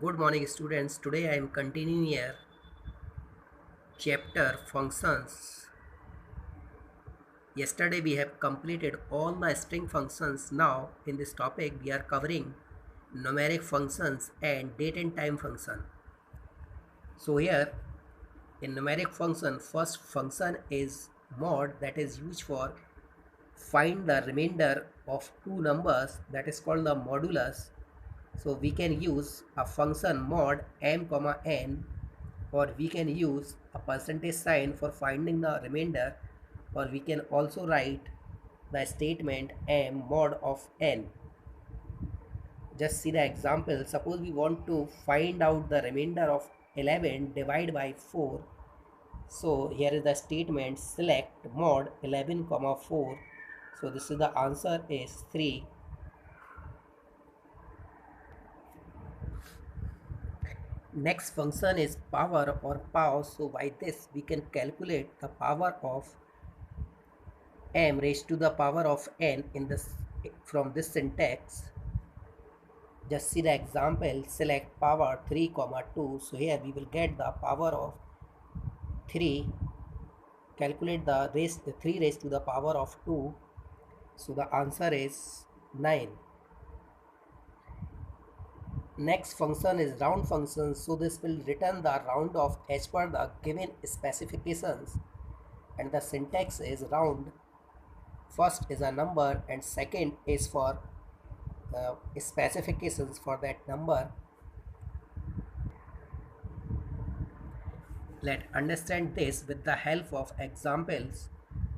Good morning students. Today I am continuing here chapter functions. Yesterday we have completed all the string functions. Now in this topic we are covering numeric functions and date and time function. So here in numeric function, first function is mod, that is used for find the remainder of two numbers, that is called the modulus. So we can use a function mod m comma n, or we can use a percentage sign for finding the remainder, or we can also write the statement m mod of n. Just see the example. Suppose we want to find out the remainder of 11 divided by 4. So here is the statement select mod 11 comma 4. So this is the answer is 3. Next function is power or pow. So by this we can calculate the power of m raised to the power of n in this from this syntax. Just see the example, select power 3 comma 2. So here we will get the power of 3. Calculate the 3 raised to the power of 2. So the answer is 9. Next function is round function. So this will return the round of as per the given specifications, and the syntax is round. First is a number and second is for specifications for that number. Let's understand this with the help of examples.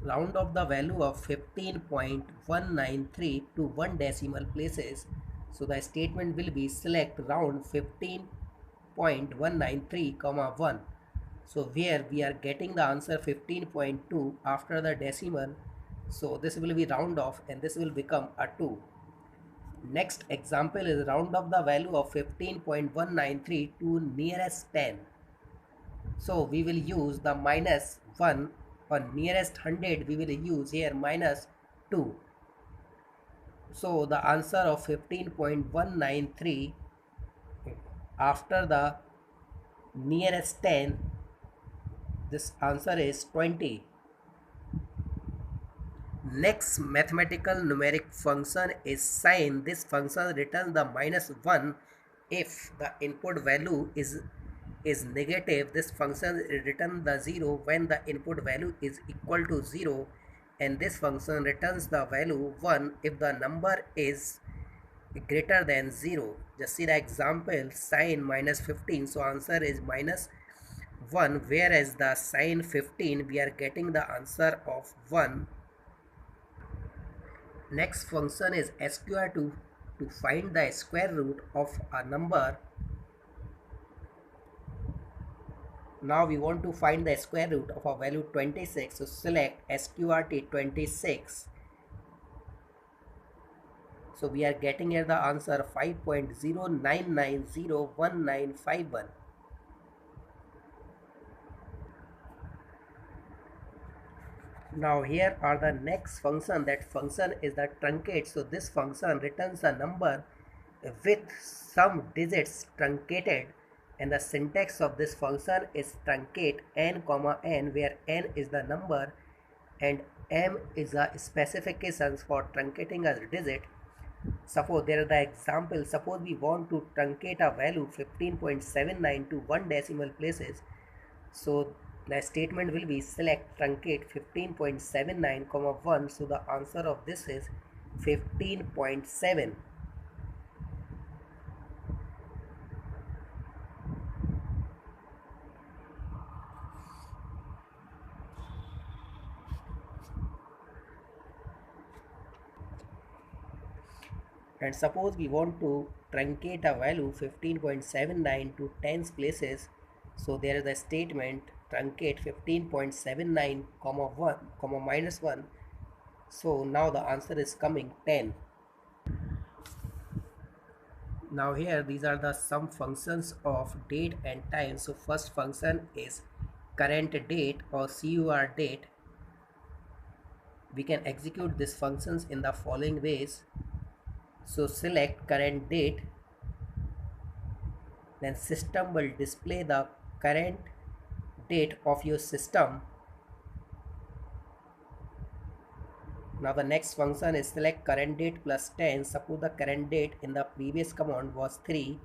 Round up the value of 15.193 to 1 decimal places. So the statement will be select round 15.193 comma 1. So where we are getting the answer 15.2 after the decimal. So this will be round off and this will become a 2. Next example is round up the value of 15.193 to nearest 10. So we will use the minus 1. For nearest 100 we will use here minus 2. So the answer of 15.193 after the nearest 10, this answer is 20. Next mathematical numeric function is sine. This function returns the minus 1 if the input value is negative. This function returns the 0 when the input value is equal to 0, and this function returns the value 1 if the number is greater than 0. Just see the example, sine minus 15. So answer is minus 1, whereas the sine 15 we are getting the answer of 1. Next function is sqr to find the square root of a number. Now we want to find the square root of a value 26. So select sqrt 26. So we are getting here the answer 5.09901951. Now here are the next function. That function is the truncate. So this function returns a number with some digits truncated, and the syntax of this function is truncate n comma n, where n is the number and m is the specifications for truncating a digit. Suppose there are the example. Suppose we want to truncate a value 15.79 to 1 decimal places. So the statement will be select truncate 15.79 comma 1. So the answer of this is 15.7. And suppose we want to truncate a value 15.79 to tens places. So there is a statement truncate 15.79 comma 1 comma minus 1. So now the answer is coming 10. Now here these are the some functions of date and time. So first function is current date or cur date. We can execute these functions in the following ways. So select current date. then system will display the current date of your system. Now the next function is select current date plus 10. Suppose the current date in the previous command was 3.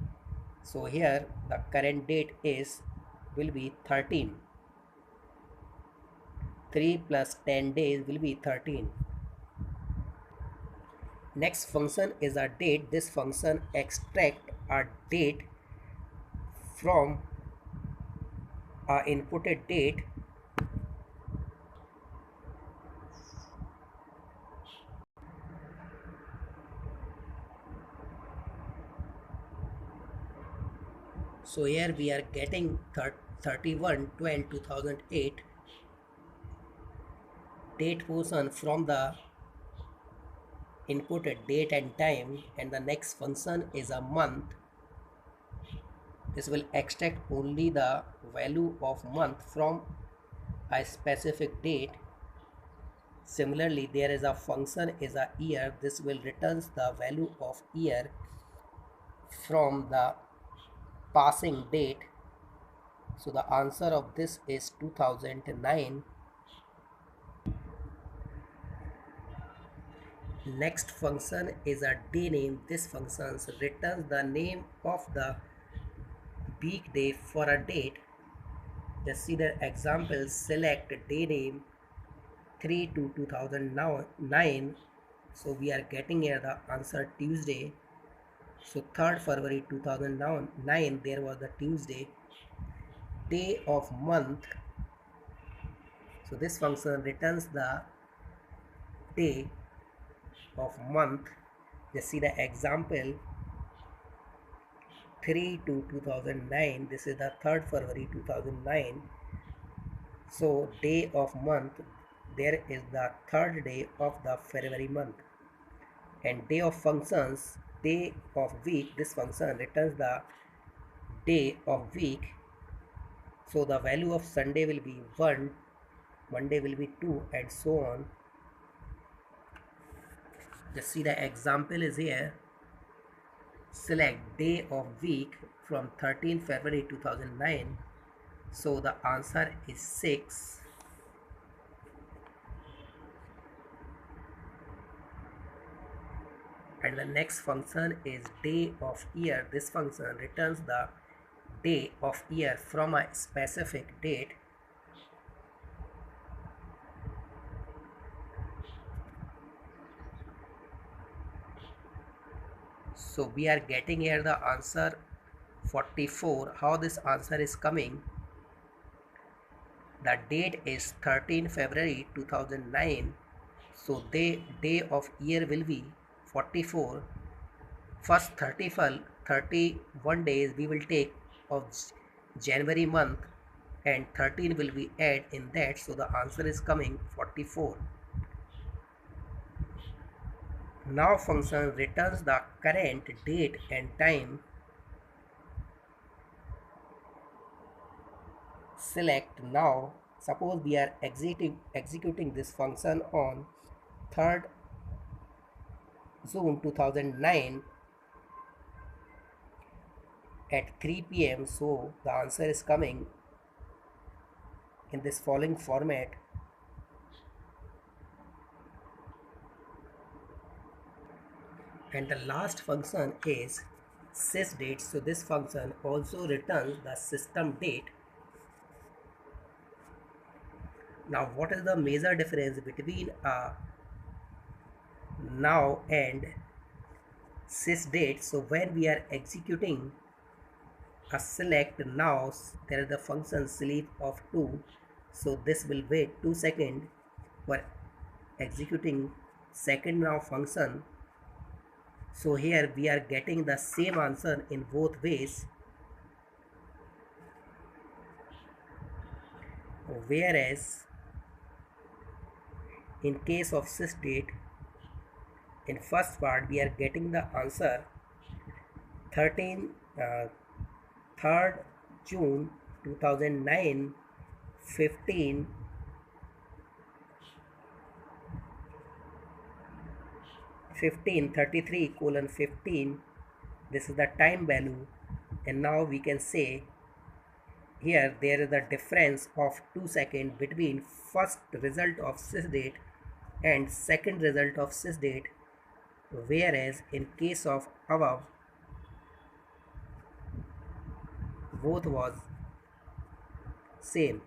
So here the current date will be 13. 3 plus 10 days will be 13. Next function is a date. This function extract a date from a inputted date. So here we are getting 31/12/2008 date portion from the inputted date and time, and the next function is a month. This will extract only the value of month from a specific date. Similarly, there is a function is a year. This will returns the value of year from the passing date. So the answer of this is 2009. Next function is a day name. This function returns the name of the weekday for a date. Just see the example. Select day name 3/2/2009. So we are getting here the answer Tuesday. So 3rd February 2009 there was the Tuesday. Day of month. So this function returns the day of month. Just see the example 3/2/2009. This is the 3rd February 2009. So day of month, there is the 3rd day of the February month. And day of functions, day of week, this function returns the day of week. So the value of Sunday will be 1, Monday will be 2, and so on. Just see the example is here. Select day of week from 13 February 2009. So the answer is 6. And the next function is day of year. This function returns the day of year from a specific date. So we are getting here the answer 44. How this answer is coming? The date is 13 February 2009. So the day of year will be 44. First 31 days we will take of January month, and 13 will be add in that. So the answer is coming 44. Now function returns the current date and time. Select now. Suppose we are executing this function on 3rd June 2009 at 3 p.m. So the answer is coming in this following format. And the last function is sysdate. So this function also returns the system date. Now what is the major difference between a now and sysdate? So when we are executing a select now, there is the function sleep of 2. So this will wait 2 seconds for executing second now function. So here we are getting the same answer in both ways. Whereas in case of sysdate, in first part we are getting the answer 3rd June 2009 15:33:15. This is the time value. And now we can say here there is a difference of 2 seconds between first result of sysdate and second result of sysdate, whereas in case of above both was same.